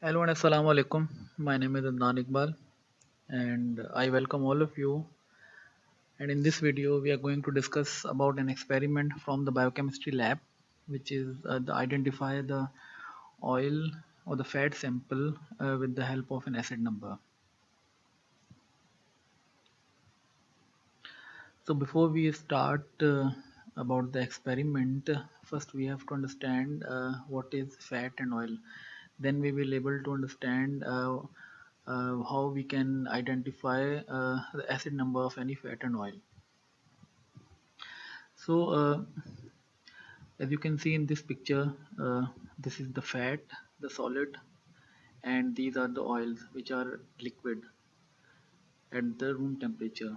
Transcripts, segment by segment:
Hello and Assalamu alaikum. My name is Adnan Iqbal and I welcome all of you. And in this video, we are going to discuss about an experiment from the biochemistry lab, which is the identify the oil or the fat sample with the help of an acid number. So before we start about the experiment, first we have to understand what is fat and oil. Then we will able to understand how we can identify the acid number of any fat and oil. So as you can see in this picture, this is the fat, the solid, and these are the oils which are liquid at the room temperature.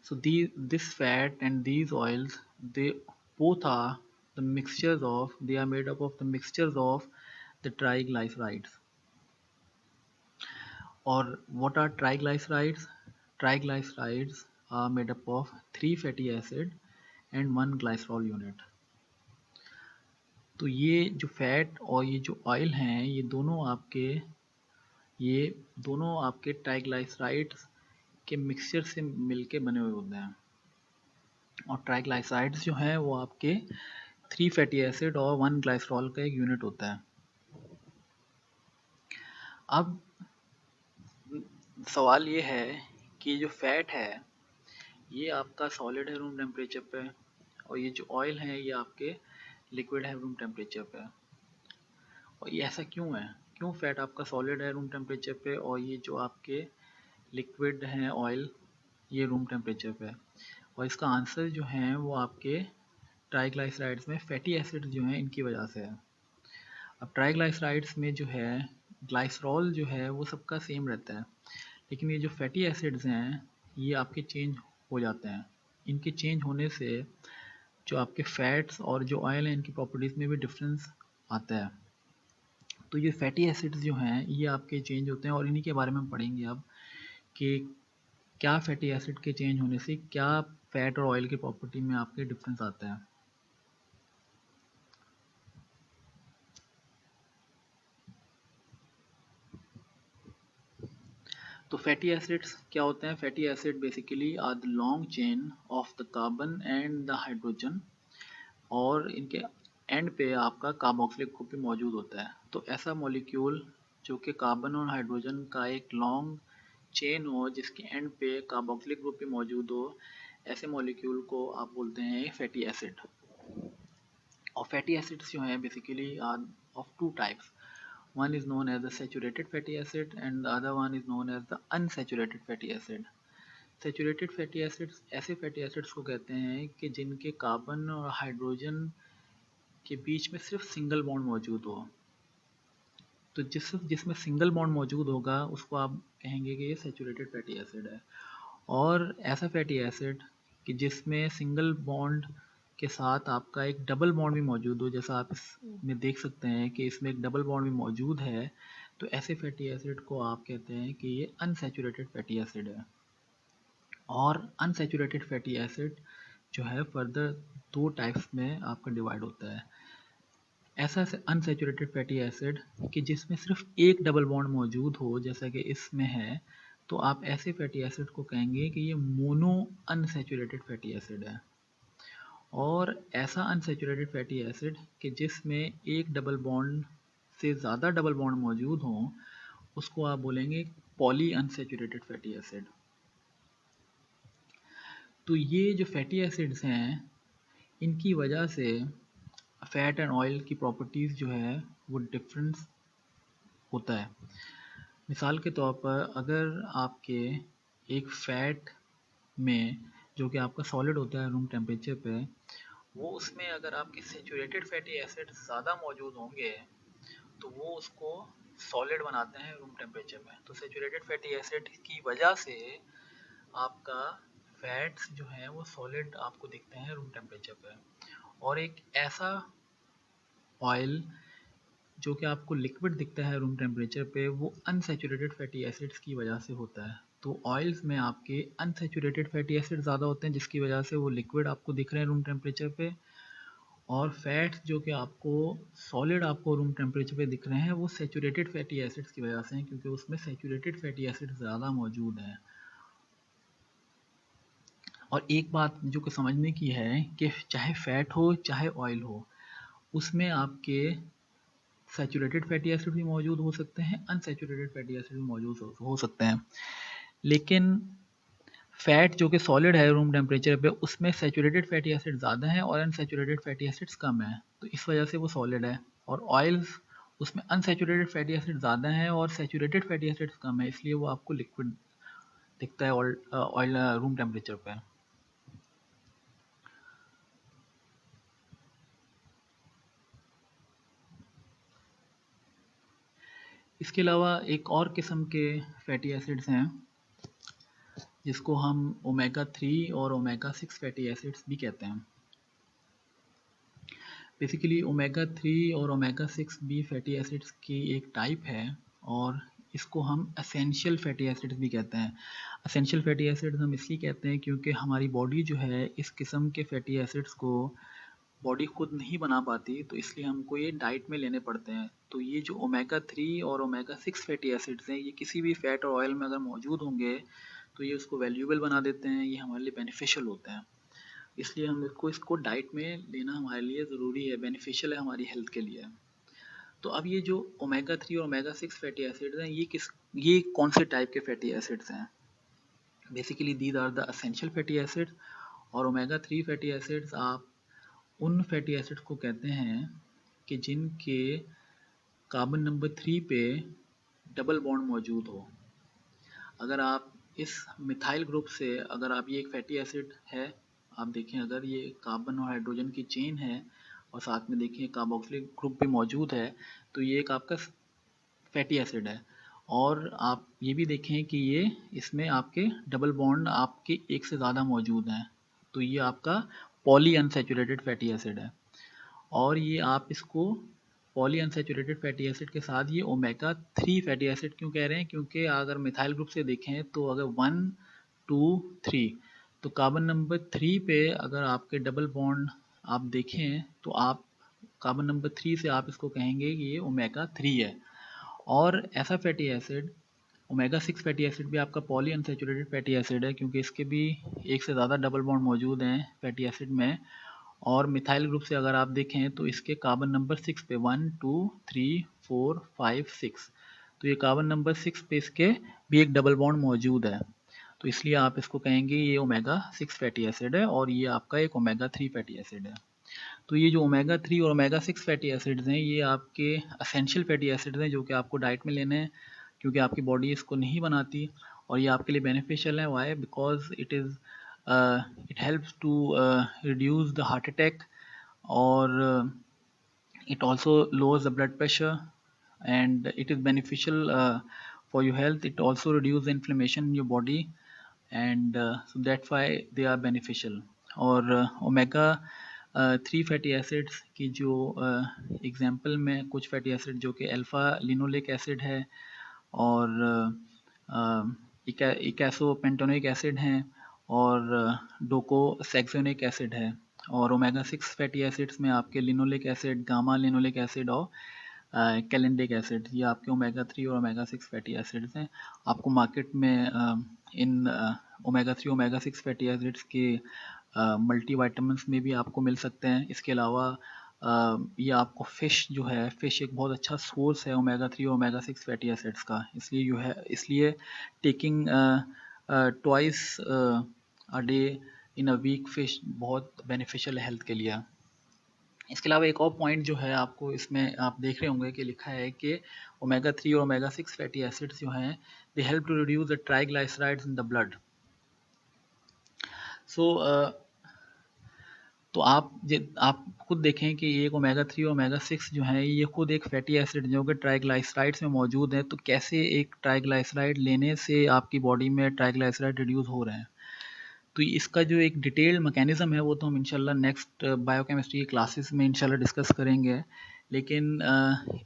So this fat and these oils, they both are they are made up of the mixtures of the triglycerides. Or what are triglycerides? Triglycerides are made up of 3 fatty acid and 1 glycerol unit. तो ये जो fat और ये जो oil हैं ये दोनों आपके ट्राइग्लाइसराइड्स के मिक्सचर से मिलके बने हुए होते हैं। और ट्राइग्लाइसराइड्स जो हैं वो आपके 3 फैटी एसिड और 1 ग्लाइसरॉल का एक यूनिट होता है। अब सवाल ये है कि जो फैट है ये आपका सॉलिड है रूम टेम्परेचर पे और ये जो ऑयल है ये आपके लिक्विड है रूम टेम्परेचर पे। और ये ऐसा क्यों है? क्यों फैट आपका सॉलिड है रूम टेम्परेचर पे और ये जो आपके लिक्विड हैं ऑयल ये रूम टेम्परेचर पे? और इसका आंसर जो है वो आपके ट्राइग्लाइसराइड्स में फैटी एसिड जो हैं इनकी वजह से है। अब ट्राइग्लाइसराइड्स में जो है ग्लाइसरॉल जो है वो सबका सेम रहता है, लेकिन ये जो फैटी एसिड्स हैं ये आपके चेंज हो जाते हैं। इनके चेंज होने से जो आपके फैट्स और जो ऑयल हैं इनकी प्रॉपर्टीज़ में भी डिफरेंस आता है। तो ये फैटी एसिड्स जो हैं ये आपके चेंज होते हैं और इन्हीं के बारे में हम पढ़ेंगे अब कि क्या फैटी एसिड के चेंज होने से क्या फैट और ऑयल की प्रॉपर्टी में आपके डिफरेंस आता है। तो फैटी एसिड्स क्या होते हैं? Fatty acid basically are the long chain of the carbon and the hydrogen और इनके एंड पे आपका कार्बोक्सिलिक ग्रुप भी मौजूद होता है। तो ऐसा मॉलिक्यूल जो कि कार्बन और हाइड्रोजन का एक लॉन्ग चेन हो जिसके एंड पे कार्बोक्सिलिक ग्रुप भी मौजूद हो, ऐसे मॉलिक्यूल को आप बोलते हैं फैटी एसिड। और फैटी एसिड्स जो हैं basically are of two types. One is known as the saturated fatty acid and the other one is known as the unsaturated fatty acid. Saturated fatty acids ऐसे fatty acids को कहते हैं कि जिनके carbon और hydrogen के बीच में सिर्फ सिंगल बॉन्ड मौजूद हो। तो जिसमें सिंगल बॉन्ड मौजूद होगा उसको आप कहेंगे कि ये सैचुरेटेड फैटी एसिड है। और ऐसा फैटी एसिड कि जिसमें सिंगल बॉन्ड के साथ आपका एक डबल बॉन्ड भी मौजूद हो, जैसा आप इसमें देख सकते हैं कि इसमें एक डबल बॉन्ड भी मौजूद है, तो ऐसे फैटी एसिड को आप कहते हैं कि ये अनसैचुरेटेड फैटी एसिड है। और अनसैचुरेटेड फैटी एसिड जो है फर्दर 2 टाइप्स में आपका डिवाइड होता है। ऐसा अनसैचुरेटेड फैटी एसिड कि जिसमें सिर्फ एक डबल बॉन्ड मौजूद हो जैसा कि इसमें है, तो आप ऐसे फैटी एसिड को कहेंगे कि ये मोनो अनसैचुरेटेड फैटी एसिड है। और ऐसा अनसैचुरेटेड फैटी एसिड कि जिसमें एक डबल बॉन्ड से ज़्यादा डबल बॉन्ड मौजूद हों उसको आप बोलेंगे पॉली अनसैचुरेटेड फैटी एसिड। तो ये जो फैटी एसिड्स हैं इनकी वजह से फैट एंड ऑयल की प्रॉपर्टीज़ जो है वो डिफरेंस होता है। मिसाल के तौर पर अगर आपके एक फ़ैट में जो कि आपका सॉलिड होता है रूम टेम्परेचर पे, वो उसमें अगर आपके सैचुरेटेड फैटी एसिड ज़्यादा मौजूद होंगे तो वो उसको सॉलिड बनाते हैं रूम टेम्परेचर में। तो सैचुरेटेड फैटी एसिड की वजह से आपका फैट्स जो हैं वो सॉलिड आपको दिखते हैं रूम टेम्परेचर पे। और एक ऐसा ऑयल जो कि आपको लिक्विड दिखता है रूम टेम्परेचर पे वो अनसैचुरेटेड फैटी एसिड्स की वजह से होता है। तो ऑयल्स में आपके अनसैचुरेटेड फैटी एसिड ज़्यादा होते हैं जिसकी वजह से वो लिक्विड आपको दिख रहे हैं रूम टेम्परेचर पे। और फैट्स जो कि आपको सॉलिड आपको रूम टेम्परेचर पे दिख रहे हैं वो सैचुरेटेड फैटी एसिड्स की वजह से हैं, क्योंकि उसमें सैचुरेटेड फैटी एसिड्स ज़्यादा मौजूद हैं। और एक बात जो कि समझने की है कि चाहे फैट हो चाहे ऑयल हो, उसमें आपके सैचुरेटेड फैटी एसिड भी मौजूद हो सकते हैं, अनसैचुरेटेड फैटी एसिड भी मौजूद हो सकते हैं। लेकिन फैट जो कि सॉलिड है रूम टेम्परेचर पे, उसमें सैचुरेटेड फैटी एसिड ज़्यादा है और अनसैचुरेटेड फैटी एसिड्स कम है, तो इस वजह से वो सॉलिड है। और ऑयल्स, उसमें अनसैचुरेटेड फैटी एसिड ज़्यादा है और सैचुरेटेड फैटी एसिड्स कम है, इसलिए वो आपको लिक्विड दिखता है ऑयल रूम टेम्परेचर पे। इसके अलावा एक और किस्म के फैटी एसिड्स हैं जिसको हम ओमेगा 3 और ओमेगा 6 फैटी एसिड्स भी कहते हैं। बेसिकली ओमेगा 3 और ओमेगा 6 भी फैटी एसिड्स की एक टाइप है और इसको हम एसेंशियल फैटी एसिड्स भी कहते हैं। एसेंशियल फैटी एसिड्स हम इसलिए कहते हैं क्योंकि हमारी बॉडी जो है इस किस्म के फैटी एसिड्स को बॉडी खुद नहीं बना पाती, तो इसलिए हमको ये डाइट में लेने पड़ते हैं। तो ये जो ओमेगा 3 और ओमेगा 6 फैटी एसिड्स हैं, ये किसी भी फैट और ऑयल में अगर मौजूद होंगे तो ये उसको वैल्यूएबल बना देते हैं, ये हमारे लिए बेनिफिशियल होते हैं। इसलिए हम इसको डाइट में लेना हमारे लिए ज़रूरी है, बेनिफिशियल है हमारी हेल्थ के लिए। तो अब ये जो ओमेगा 3 और ओमेगा 6 फैटी एसिड्स हैं, ये कौन से टाइप के फैटी एसिड्स हैं? Basically these are the essential fatty acids. और ओमेगा 3 फैटी एसिड्स आप उन फैटी एसिड्स को कहते हैं कि जिनके कार्बन नंबर 3 पे डबल बॉन्ड मौजूद हो। अगर आप इस मिथाइल ग्रुप से, अगर आप ये एक फैटी एसिड है, आप देखें अगर ये कार्बन और हाइड्रोजन की चेन है और साथ में देखिए कार्बोक्सिलिक ग्रुप भी मौजूद है, तो ये एक आपका फैटी एसिड है। और आप ये भी देखें कि ये इसमें आपके डबल बॉन्ड आपके एक से ज़्यादा मौजूद हैं, तो ये आपका पॉली अनसैचुरेटेड फैटी एसिड है। और ये आप इसको पॉली अनसैचुरेटेड फैटी एसिड के साथ ये ओमेगा 3 फैटी एसिड क्यों कह रहे हैं? क्योंकि अगर मिथाइल ग्रुप से देखें तो अगर 1 2 3, तो कार्बन नंबर 3 पे अगर आपके डबल बॉन्ड आप देखें तो आप कार्बन नंबर 3 से आप इसको कहेंगे कि ये ओमेगा 3 है। और ऐसा fatty acid omega 6 fatty acid भी आपका पॉली अनसैचुरेटेड फैटी एसिड है, क्योंकि इसके भी एक से ज़्यादा डबल बॉन्ड मौजूद हैं फैटी एसिड में। और मिथाइल ग्रुप से अगर आप देखें तो इसके कार्बन नंबर 6 पे 1 2 3 4 5 6, तो ये कार्बन नंबर 6 पे इसके भी एक डबल बॉन्ड मौजूद है, तो इसलिए आप इसको कहेंगे ये ओमेगा 6 फैटी एसिड है और ये आपका एक ओमेगा 3 फैटी एसिड है। तो ये जो ओमेगा 3 और ओमेगा 6 फैटी एसिड्स हैं, ये आपके एसेंशियल फैटी एसिड्स हैं जो कि आपको डाइट में लेने हैं, क्योंकि आपकी बॉडी इसको नहीं बनाती। और ये आपके लिए बेनिफिशियल है। Why? Because it helps to reduce the heart attack, और it also lowers the blood pressure, and it is beneficial for your health. It also reduces the inflammation in your body, and so that's why they are beneficial. और omega 3 fatty acids की जो example में कुछ fatty acid जो कि alpha linoleic acid है और इकैसोपेंटोनिक acid हैं और डोकोसैक्सोनिक एसिड है। और ओमेगा 6 फैटी एसिड्स में आपके linoleic acid, gamma linoleic acid और कैलेंडिक एसिड, ये आपके ओमेगा 3 और ओमेगा 6 फैटी एसिड्स हैं। आपको मार्केट में in omega 3 omega 6 fatty acids के मल्टी वाइटामिन्स में भी आपको मिल सकते हैं। इसके अलावा ये आपको फ़िश जो है, फ़िश एक बहुत अच्छा सोर्स है ओमेगा 3 और ओमेगा 6 फैटी एसिड्स का, इसलिए taking twice a day in a week fish बहुत बेनिफिशियल है हेल्थ के लिए। इसके अलावा एक और पॉइंट जो है आपको इसमें आप देख रहे होंगे कि लिखा है कि ओमेगा 3 और ओमेगा 6 फैटी एसिड्स जो हैं, they help to reduce the triglycerides in the blood. So तो आप खुद देखें कि ये ओमेगा 3 और ओमेगा 6 जो हैं, ये खुद एक फैटी एसिड जो कि ट्राइग्लिसराइड्स में मौजूद है। तो कैसे एक ट्राइग्लिसराइड लेने से आपकी बॉडी में ट्राइग्लिसराइड रिड्यूस हो रहे हैं? तो इसका जो एक डिटेल्ड मैकेनिज़्म है वो तो हम इंशाल्लाह नेक्स्ट बायोकेमिस्ट्री की क्लासेस में इंशाल्लाह डिस्कस करेंगे। लेकिन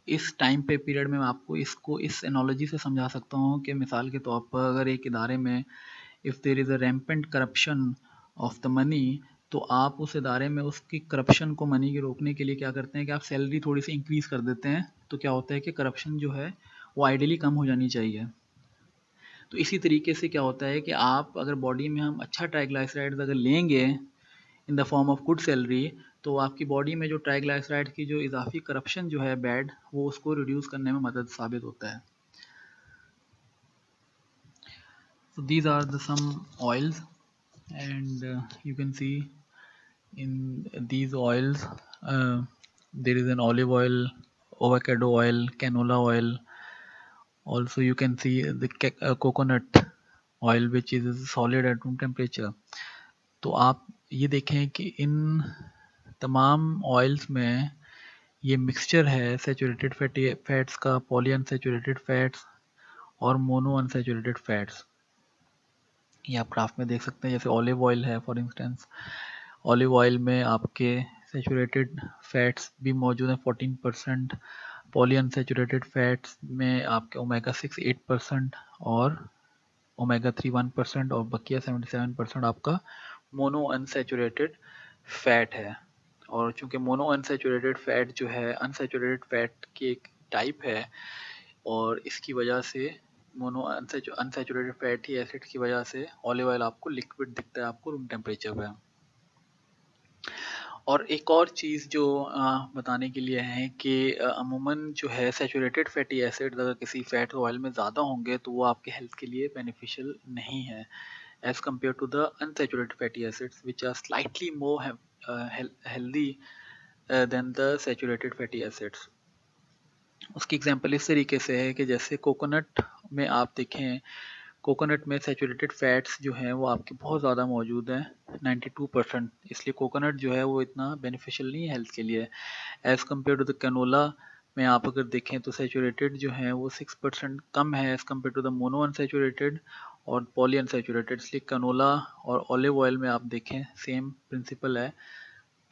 इस टाइम पे पीरियड में मैं आपको इसको इस एनालॉजी से समझा सकता हूँ कि मिसाल के तौर पर अगर एक इदारे में if there is a rampant corruption of the money, तो आप उस इदारे में उसकी करप्शन को मनी के रोकने के लिए क्या करते हैं कि आप सैलरी थोड़ी सी इंक्रीज़ कर देते हैं, तो क्या होता है कि करप्शन जो है वो आइडियली कम हो जानी चाहिए। तो इसी तरीके से क्या होता है कि आप अगर बॉडी में हम अच्छा ट्राइग्लिसराइड्स अगर लेंगे in the form of good salary, तो आपकी बॉडी में जो ट्राइग्लिसराइड की जो इजाफी करप्शन जो है बैड, वो उसको रिड्यूस करने में मदद साबित होता है। So these are the some oils, and you can see in these oils there is an olive oil, avocado oil, canola oil. Also you can see the coconut oil which is solid at room temperature. तो आप ये देखें कि इन तमाम oils में ये mixture है saturated fatty fats का, पॉली अनसैचुरेटेड फैट्स और मोनो अनसैचुरेटेड फैट्स। ये आप ग्राफ में देख सकते हैं। जैसे ऑलिव ऑयल है फॉर इंस्टेंस, ऑलिव ऑयल में आपके सैचुरेटेड फैट्स भी मौजूद हैं 14%, पॉली अनसैचुरेटेड फैट्स में आपके ओमेगा 6 8% और ओमेगा 3 1% और बकिया 77% आपका मोनो अनसैचुरेटेड फैट है। और चूंकि मोनो अनसैचुरेटेड फैट जो है अनसैचुरेटेड फैट की एक टाइप है, और इसकी वजह से मोनो अनसैचुरेटेड फैटी एसिड की वजह से ऑलिव ऑयल आपको लिक्विड दिखता है आपको रूम टेम्परेचर पे। और एक और चीज़ जो बताने के लिए है कि अमूमन जो है सैचुरेटेड फैटी एसिड अगर किसी फैट ऑयल में ज़्यादा होंगे तो वो आपके हेल्थ के लिए बेनिफिशियल नहीं है as compare to the unsaturated fatty acids which are slightly more healthy than the saturated fatty acids. उसकी एग्जांपल इस तरीके से है कि जैसे कोकोनट में आप देखें, कोकोनट में सैचुरेटेड फैट्स जो हैं वो आपके बहुत ज़्यादा मौजूद हैं 92%, इसलिए कोकोनट जो है वो इतना बेनिफिशियल नहीं है हेल्थ के लिए as compare to the canola में। आप अगर देखें तो सैचुरेटेड जो है वो 6% कम है as compare to the monounsaturated और पॉली अनसैचुरेटेड, इसलिए कैनोला और ऑलिव ऑयल में आप देखें सेम प्रिंसिपल है।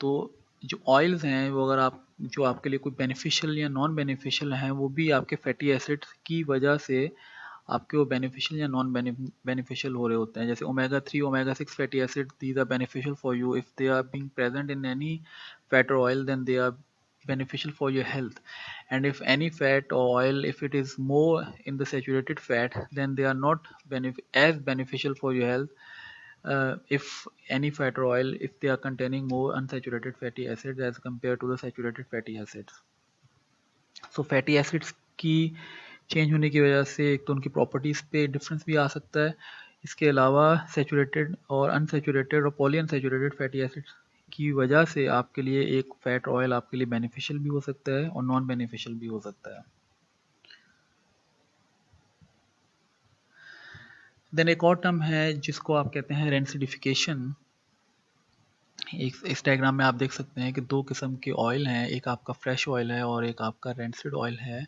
तो जो ऑयल्स हैं वो अगर आप जो आपके लिए कोई बेनिफिशियल या नॉन बेनिफिशियल हैं, वो भी आपके फैटी एसिड्स की वजह से आपके वो बेनिफिशियल या नॉन बेनिफिशियल हो रहे होते हैं। जैसे omega 3 omega 6 fatty acid, these are beneficial for you if they are being present in any fat और oil, then they are beneficial for your health. And if any fat or oil, if it is more in the saturated fat, then they are not as beneficial for your health. If any fat or oil, if they are containing more unsaturated fatty acids as compared to the saturated fatty acids. So fatty acids की change होने की वजह से एक तो उनकी properties पे difference भी आ सकता है। इसके अलावा सैचुरेटेड और अनसैचुरेटेड और पॉली अनसैचुरेटेड फैटी एसिड्स की वजह से आपके लिए एक फैट ऑयल आपके लिए बेनिफिशियल भी हो सकता है और नॉन बेनिफिशियल भी हो सकता है। देन एक और टर्म है जिसको आप कहते हैं रेंसिडिफिकेशन। इस डायग्राम में आप देख सकते हैं कि दो किस्म के ऑयल हैं, एक आपका फ्रेश ऑयल है और एक आपका रेंसिड ऑयल है।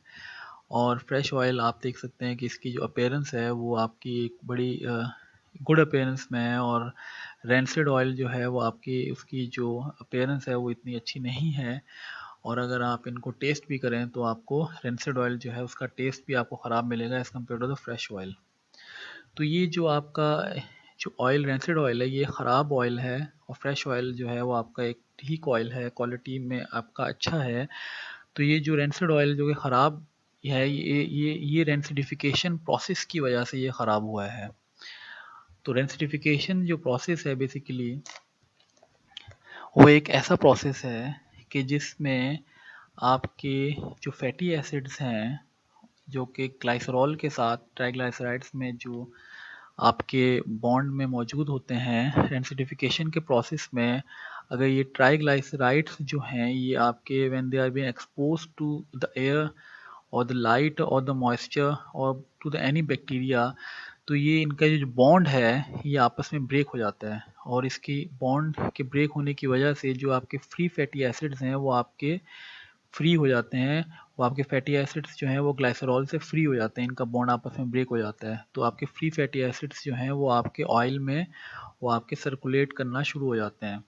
और फ्रेश ऑयल आप देख सकते हैं कि इसकी जो अपीयरेंस है वो आपकी एक बड़ी गुड अपीयरेंस में है, और रेंसिड ऑयल जो है वो आपकी उसकी जो अपीयरेंस है वो इतनी अच्छी नहीं है। और अगर आप इनको टेस्ट भी करें तो आपको रेंसिड ऑयल जो है उसका टेस्ट भी आपको ख़राब मिलेगा as compare to the fresh oil. तो ये जो आपका जो ऑयल रेंसिड ऑयल है ये ख़राब ऑयल है, और फ्रेश ऑयल जो है वो आपका एक ठीक ऑयल है, क्वालिटी में आपका अच्छा है। तो ये जो रेंसिड ऑयल जो कि ख़राब है, ये रेंसिडिफिकेशन प्रोसेस की वजह से ये ख़राब हुआ है। तो रेंसिडिफिकेशन जो प्रोसेस है बेसिकली वो एक ऐसा प्रोसेस है कि जिसमें आपके जो फैटी एसिड्स हैं जो कि ग्लाइसरॉल के साथ ट्राइग्लाइसराइड्स में जो आपके बॉन्ड में मौजूद होते हैं, रेंसिडिफिकेशन के प्रोसेस में अगर ये ट्राइग्लाइसराइड्स जो हैं ये आपके when they are being exposed to the air और द लाइट और द मॉइस्चर और टू द एनी बैक्टीरिया, तो ये इनका जो बॉन्ड है ये आपस में ब्रेक हो जाता है। और इसकी बॉन्ड के ब्रेक होने की वजह से जो आपके फ्री फैटी एसिड्स हैं वो आपके फ्री हो जाते हैं, वो आपके फैटी एसिड्स जो हैं वो ग्लाइसरॉल से फ्री हो जाते हैं, इनका बॉन्ड आपस में ब्रेक हो जाता है। तो आपके फ्री फैटी एसिड्स जो हैं वो आपके ऑयल में वो आपके सर्कुलेट करना शुरू हो जाते हैं।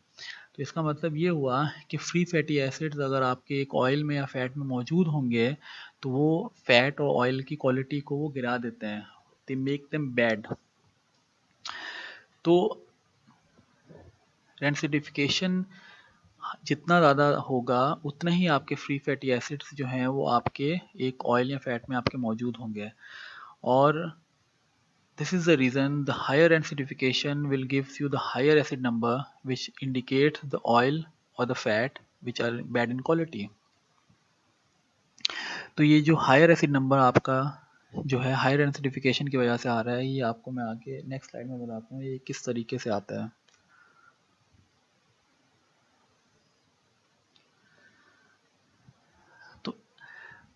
तो इसका मतलब ये हुआ कि फ्री फैटी एसिड्स अगर आपके एक ऑयल में या फैट में मौजूद होंगे तो वो फैट और ऑयल की क्वालिटी को वो गिरा देते हैं, दे मेक देम बैड। तो रेंसिडिफिकेशन जितना ज़्यादा होगा उतना ही आपके फ्री फैटी एसिड्स जो हैं वो आपके एक ऑयल या फैट में आपके मौजूद होंगे। और this is the reason the higher acidification will gives you the higher acid number which indicates the oil or the fat which are bad in quality। तो ये जो हायर एसिड नंबर आपका जो है हायर एसिडिफिकेशन की वजह से आ रहा है, ये आपको मैं आगे नेक्स्ट स्लाइड में बताता हूँ ये किस तरीके से आता है। तो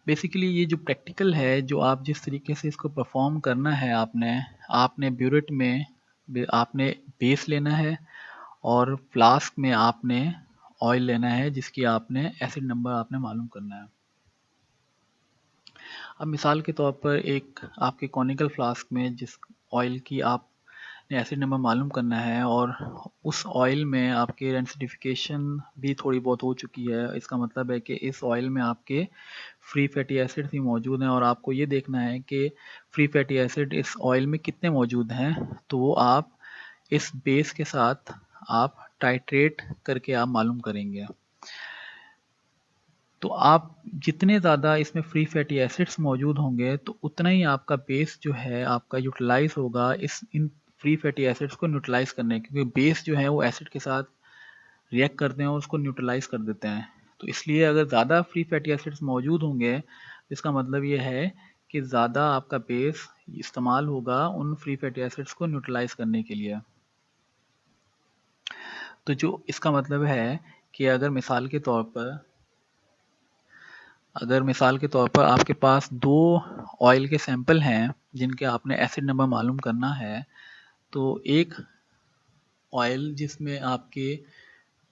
बेसिकली ये जो प्रैक्टिकल है, जो आप जिस तरीके से इसको परफॉर्म करना है, आपने ब्यूरेट में आपने बेस लेना है और फ्लास्क में आपने ऑयल लेना है जिसकी आपने एसिड नंबर आपने मालूम करना है। अब मिसाल के तौर पर एक आपके कॉनिकल फ्लास्क में जिस ऑयल की आपने एसिड नंबर मालूम करना है और उस ऑयल में आपके रेंसिडिफिकेशन भी थोड़ी बहुत हो चुकी है, इसका मतलब है कि इस ऑयल में आपके फ्री फैटी एसिड्स भी मौजूद हैं और आपको ये देखना है कि फ्री फैटी एसिड इस ऑयल में कितने मौजूद हैं। तो वो आप इस बेस के साथ आप टाइट्रेट करके आप मालूम करेंगे। तो आप जितने ज़्यादा इसमें फ्री फैटी एसिड्स मौजूद होंगे तो उतना ही आपका बेस जो है आपका यूटिलाइज होगा इन फ्री फैटी एसिड्स को न्यूट्रलाइज करने, क्योंकि बेस जो है वो एसिड के साथ रिएक्ट करते हैं और उसको न्यूट्रलाइज कर देते हैं। तो इसलिए अगर ज़्यादा फ्री फैटी एसिड्स मौजूद होंगे इसका मतलब ये है कि ज़्यादा आपका बेस इस्तेमाल होगा उन फ्री फैटी एसिड्स को न्यूट्रलाइज करने के लिए। तो जो इसका मतलब है कि अगर मिसाल के तौर पर आपके पास 2 ऑयल के सैंपल हैं जिनके आपने एसिड नंबर मालूम करना है, तो एक ऑयल जिसमें आपके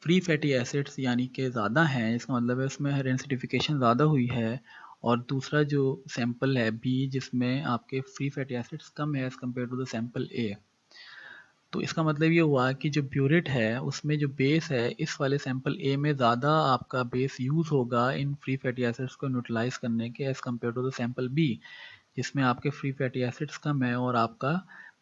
फ्री फैटी एसिड्स यानी कि ज़्यादा हैं, इसका मतलब है उसमें रेंसिडिफिकेशन ज़्यादा हुई है, और दूसरा जो सैंपल है बी जिसमें आपके फ्री फैटी एसिड्स कम है as compare to the sample A. तो इसका मतलब ये हुआ कि जो ब्यूरेट है उसमें जो बेस है इस वाले सैंपल ए में ज़्यादा आपका बेस यूज़ होगा इन फ्री फैटी एसिड्स को न्यूट्रलाइज करने के as compare to the sample B जिसमें आपके फ्री फैटी एसिड्स कम है और आपका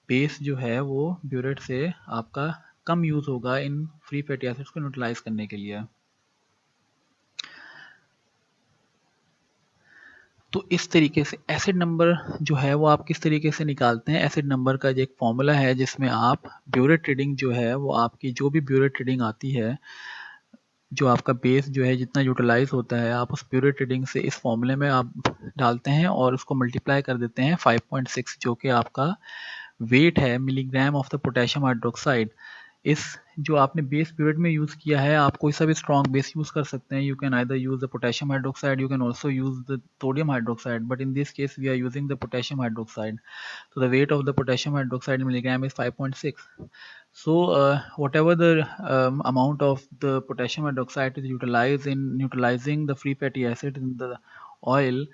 बेस जो है वो ब्यूरेट से आपका कम यूज़ होगा इन फ्री फैटी एसिड्स को न्यूट्रलाइज करने के लिए। तो इस तरीके से एसिड नंबर जो है वो आप किस तरीके से निकालते हैं। एसिड नंबर का जो एक फॉर्मूला है जिसमें आप ब्यूरेट रीडिंग जो है वो आपकी जो भी ब्यूरेट रीडिंग आती है, जो आपका बेस जो है जितना यूटिलाइज होता है, आप उस ब्यूरेट रीडिंग से इस फॉर्मूले में आप डालते हैं और उसको मल्टीप्लाई कर देते हैं 5.6 जो कि आपका वेट है milligram of the potassium hydroxide. इस जो आपने बेस पीरियड में यूज़ किया है, आप कोई सा भी स्ट्रॉन्ग बेस यूज़ कर सकते हैं। You can either use the potassium hydroxide, you can also use the sodium hydroxide, but in this case we are using the potassium hydroxide. So the weight of the potassium hydroxide in milligram is 5.6. So whatever the amount of the potassium hydroxide is utilized in neutralizing the free fatty acid in the oil,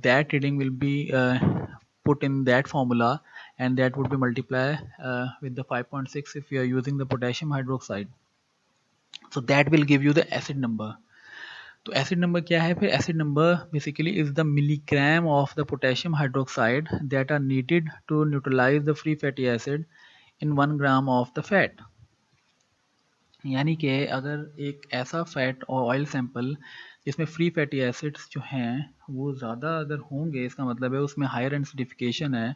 that reading will be put in that formula, and that would be multiplied with the 5.6 if you are using the potassium hydroxide. So that will give you the acid number. तो acid number क्या है फिर? Acid number basically is the milligram of the potassium hydroxide that are needed to neutralise the free fatty acid in 1 gram of the fat. यानी कि अगर एक ऐसा fat और ऑयल सैंपल जिसमें फ्री फैटी एसिड्स जो हैं वो ज़्यादा अगर होंगे, इसका मतलब है उसमें हायर एसिडिफिकेशन है,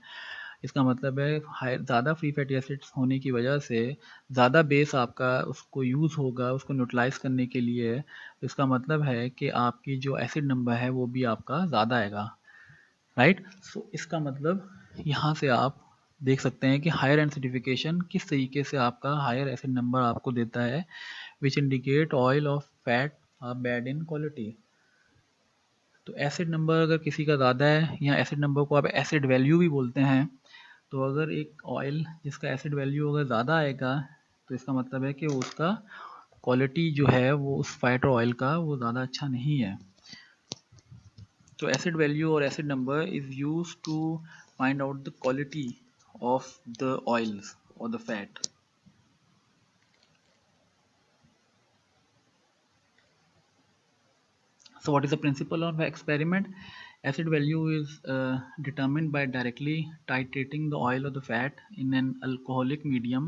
इसका मतलब है ज़्यादा फ्री फैटी एसिड्स होने की वजह से ज़्यादा बेस आपका उसको यूज़ होगा उसको न्यूट्रलाइज करने के लिए। तो इसका मतलब है कि आपकी जो एसिड नंबर है वो भी आपका ज़्यादा आएगा, राइट। सो इसका मतलब यहाँ से आप देख सकते हैं कि हायर एसिडिफिकेशन किस तरीके से आपका हायर एसिड नंबर आपको देता है, which indicate oil of fat are bad in quality. तो एसिड नंबर अगर किसी का ज़्यादा है, या एसिड नंबर को आप एसिड वैल्यू भी बोलते हैं, तो अगर एक ऑयल जिसका एसिड वैल्यू अगर ज़्यादा आएगा तो इसका मतलब है कि उसका क्वालिटी जो है वो उस फैट ऑयल का वो ज़्यादा अच्छा नहीं है। तो एसिड वैल्यू और acid number is use to find out the quality of the oils और the fat. So what is the principle of experiment? Acid value is determined by directly titrating the oil or the fat in an alcoholic medium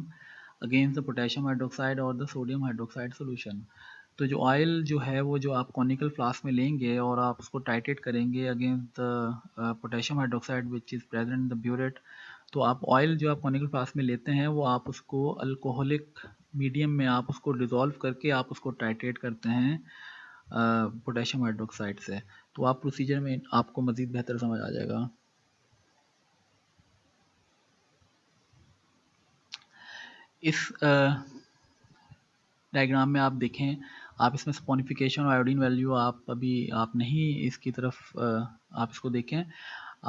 against the potassium hydroxide और the sodium hydroxide solution. तो जो oil जो है वो जो आप conical flask में लेंगे और आप उसको टाइट्रेट करेंगे against the potassium hydroxide which is present in the burette. तो आप ऑयल जो आप कॉनिकल फ्लास्क में लेते हैं वो आप उसको अल्कोहलिक मीडियम में आप उसको डिज़ोल्व करके आप उसको टाइट्रेट करते हैं पोटेशियम हाइड्रोक्साइड से। तो आप प्रोसीजर में आपको मज़ीद बेहतर समझ आ जाएगा। इस डायग्राम में आप देखें, आप इसमें सपोनिफिकेशन और आयोडीन वैल्यू आप नहीं इसकी तरफ आप इसको देखें,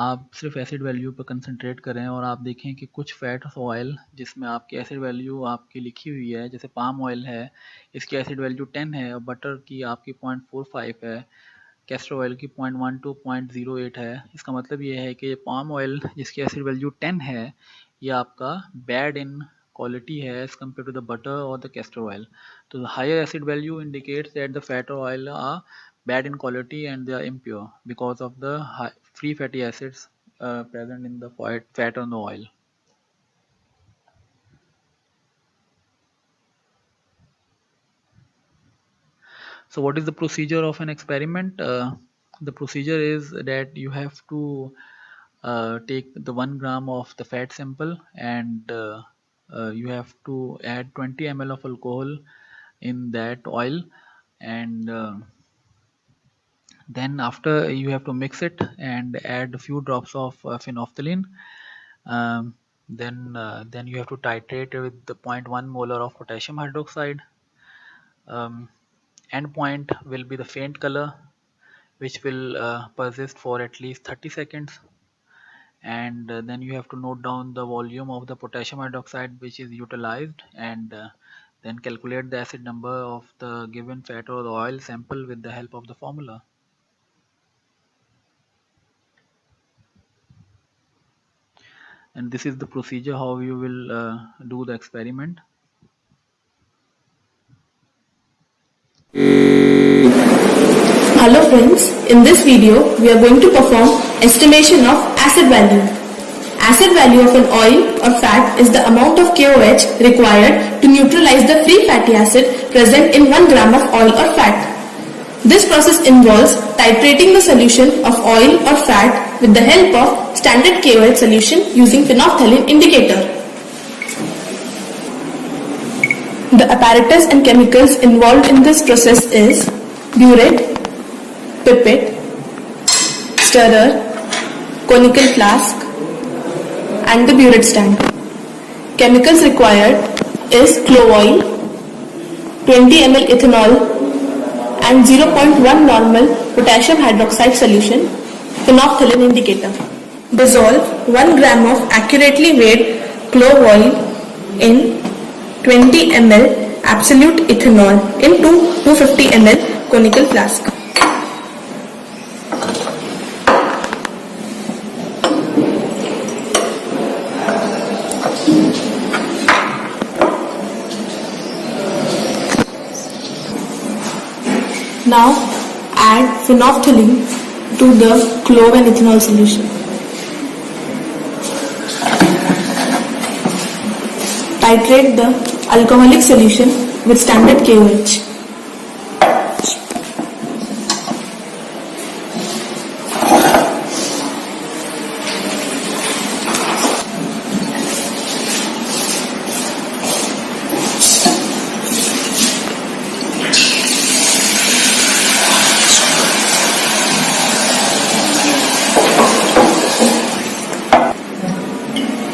आप सिर्फ एसिड वैल्यू पर कंसंट्रेट करें और आप देखें कि कुछ फैट ऑयल जिसमें आपकी एसिड वैल्यू आपकी लिखी हुई है, जैसे पाम ऑयल है इसकी एसिड वैल्यू 10 है और बटर की आपकी 0.45 है, कैस्टर ऑयल की 0.1 to 0.08 है। इसका मतलब ये है कि पाम ऑयल जिसकी एसिड वैल्यू 10 है ये आपका बैड इन quality है as compared to the butter or the castor oil. So the higher acid value indicates that the fat or oil are bad in quality and they are impure because of the free fatty acids present in the fat on the oil. So what is the procedure of an experiment? The procedure is that you have to take the 1 gram of the fat sample and you have to add 20 ml of alcohol in that oil, and then after you have to mix it and add a few drops of phenolphthalein. Then you have to titrate with the 0.1 molar of potassium hydroxide. End point will be the faint color which will persist for at least 30 seconds, and then you have to note down the volume of the potassium hydroxide which is utilized, and then calculate the acid number of the given fat or the oil sample with the help of the formula. And this is the procedure how you will do the experiment. Hello friends, in this video we are going to perform estimation of acid value. Acid value of an oil or fat is the amount of KOH required to neutralize the free fatty acid present in 1 gram of oil or fat. This process involves titrating the solution of oil or fat with the help of standard KOH solution using phenolphthalein indicator. The apparatus and chemicals involved in this process is burette, pipette, stirrer, conical flask and the burette stand. Chemicals required is clove oil, 20 ml ethanol and 0.1 normal potassium hydroxide solution, phenolphthalein indicator. Dissolve 1 gram of accurately weighed clove oil in 20 ml absolute ethanol into 250 ml conical flask. Now add phenolphthalein to the clove and ethanol solution. Titrate the alcoholic solution with standard KOH.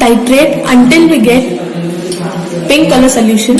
Titrate until we get pink color solution.